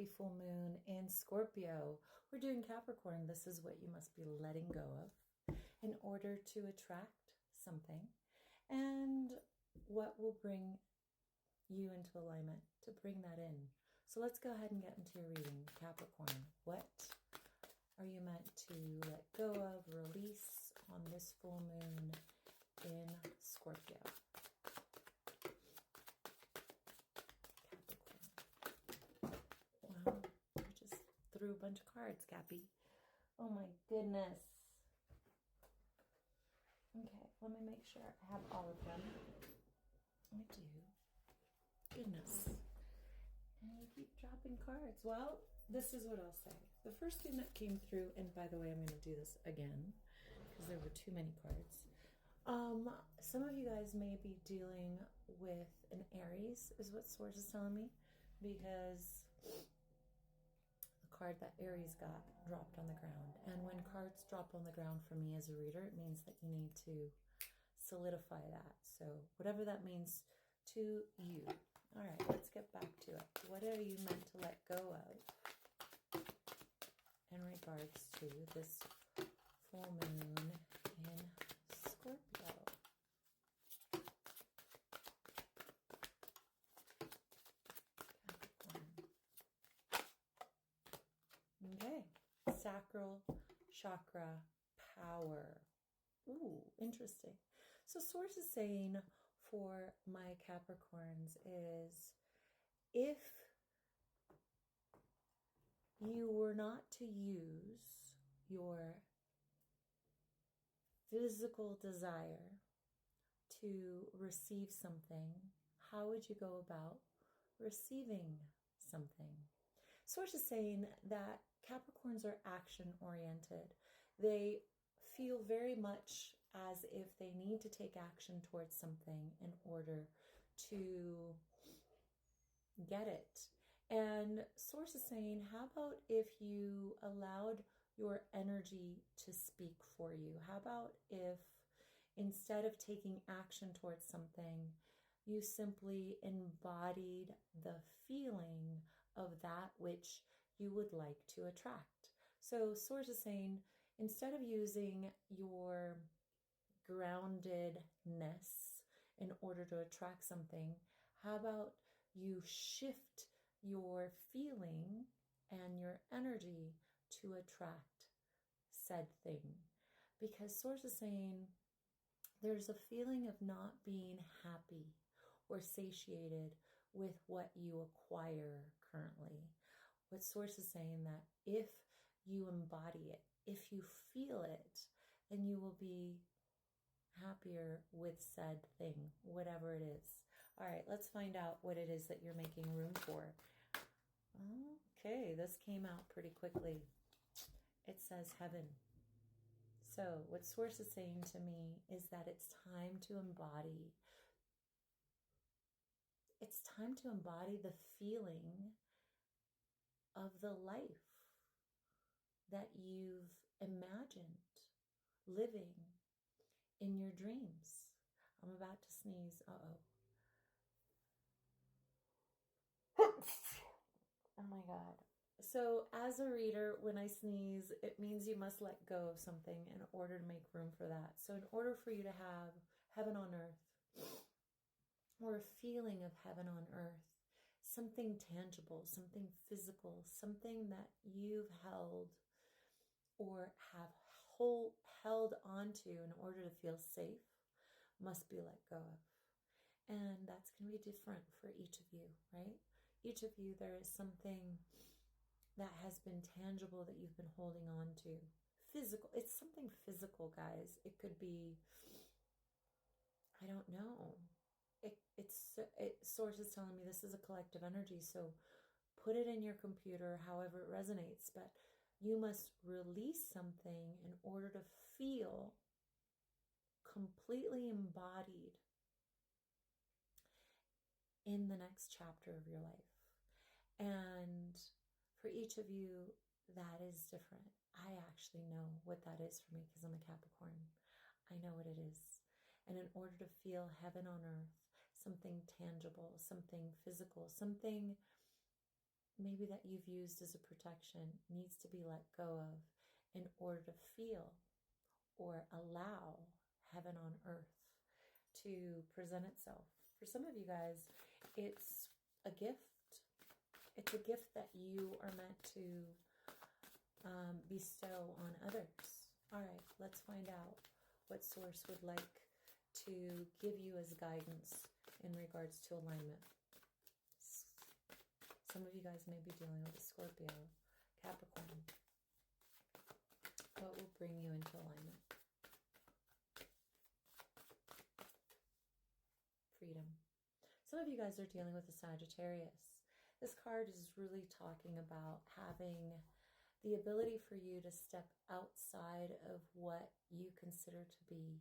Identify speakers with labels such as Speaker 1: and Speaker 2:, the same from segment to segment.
Speaker 1: happy full moon in Scorpio. We're doing Capricorn. This is what you must be letting go of in order to attract something, and what will bring you into alignment to bring that in. So let's go ahead and get into your reading, Capricorn. What are you meant to let go of, release on this full moon in Scorpio? Wow, I just threw a bunch of cards, Cappy. Oh my goodness. Okay, let me make sure I have all of them. I do. Goodness. And you keep dropping cards. Well, this is what I'll say. The first thing that came through, and by the way, I'm going to do this again because there were too many cards. Some of you guys may be dealing with an Aries, is what Source is telling me, because the card that Aries got dropped on the ground. And when cards drop on the ground for me as a reader, it means that you need to solidify that. So whatever that means to you. All right, let's get back to it. What are you meant to let go of in regards to this full moon in Scorpio? Capricorn. Okay, sacral chakra power. Ooh, interesting. So Source is saying for my Capricorns is, if you were not to use your physical desire to receive something, how would you go about receiving something? Source is saying that Capricorns are action oriented. They feel very much as if they need to take action towards something in order to get it. And Source is saying, how about if you allowed your energy to speak for you? How about if instead of taking action towards something, you simply embodied the feeling of that which you would like to attract? So Source is saying, instead of using your groundedness in order to attract something, how about you shift your feeling and your energy to attract said thing? Because Source is saying there's a feeling of not being happy or satiated with what you acquire currently. What Source is saying, that if you embody it, if you feel it, then you will be happier with said thing, whatever it is. All right, let's find out what it is that you're making room for. Okay, this came out pretty quickly. It says heaven. So what Source is saying to me is that it's time to embody. It's time to embody the feeling of the life that you've imagined living in your dreams. I'm about to sneeze. Uh-oh. Oh my God. So as a reader, when I sneeze, it means you must let go of something in order to make room for that. So in order for you to have heaven on earth, or a feeling of heaven on earth, something tangible, something physical, something that you've held or have held onto in order to feel safe, must be let go of. And that's going to be different for each of you, right? Each of you, there is something that has been tangible that you've been holding on to. Physical. It's something physical, guys. It could be, I don't know. Source is telling me this is a collective energy, so put it in your computer however it resonates, but you must release something in order to feel completely embodied in the next chapter of your life. And for each of you, that is different. I actually know what that is for me because I'm a Capricorn. I know what it is. And in order to feel heaven on earth, something tangible, something physical, something maybe that you've used as a protection needs to be let go of in order to feel or allow heaven on earth to present itself. For some of you guys, it's a gift. It's a gift that you are meant to bestow on others. All right, let's find out what Source would like to give you as guidance in regards to alignment. Some of you guys may be dealing with a Scorpio, Capricorn. What will bring you into alignment? Freedom. Some of you guys are dealing with a Sagittarius. This card is really talking about having the ability for you to step outside of what you consider to be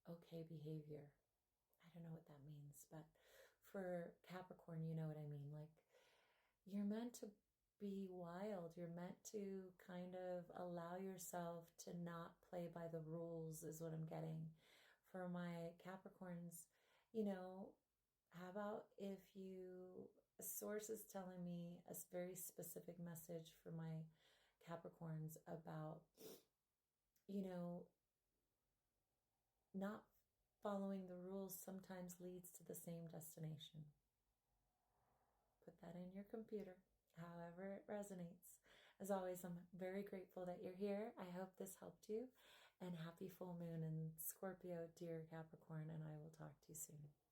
Speaker 1: okay behavior. I don't know what that means, but for Capricorn, you know what I mean. Like, you're meant to be wild. You're meant to kind of allow yourself to not play by the rules, is what I'm getting. For my Capricorns, you know, how about if you, a source is telling me a very specific message for my Capricorns about, you know, not following the rules sometimes leads to the same destination. Put that in your computer, however it resonates. As always, I'm very grateful that you're here. I hope this helped you. And happy full moon in Scorpio, dear Capricorn, and I will talk to you soon.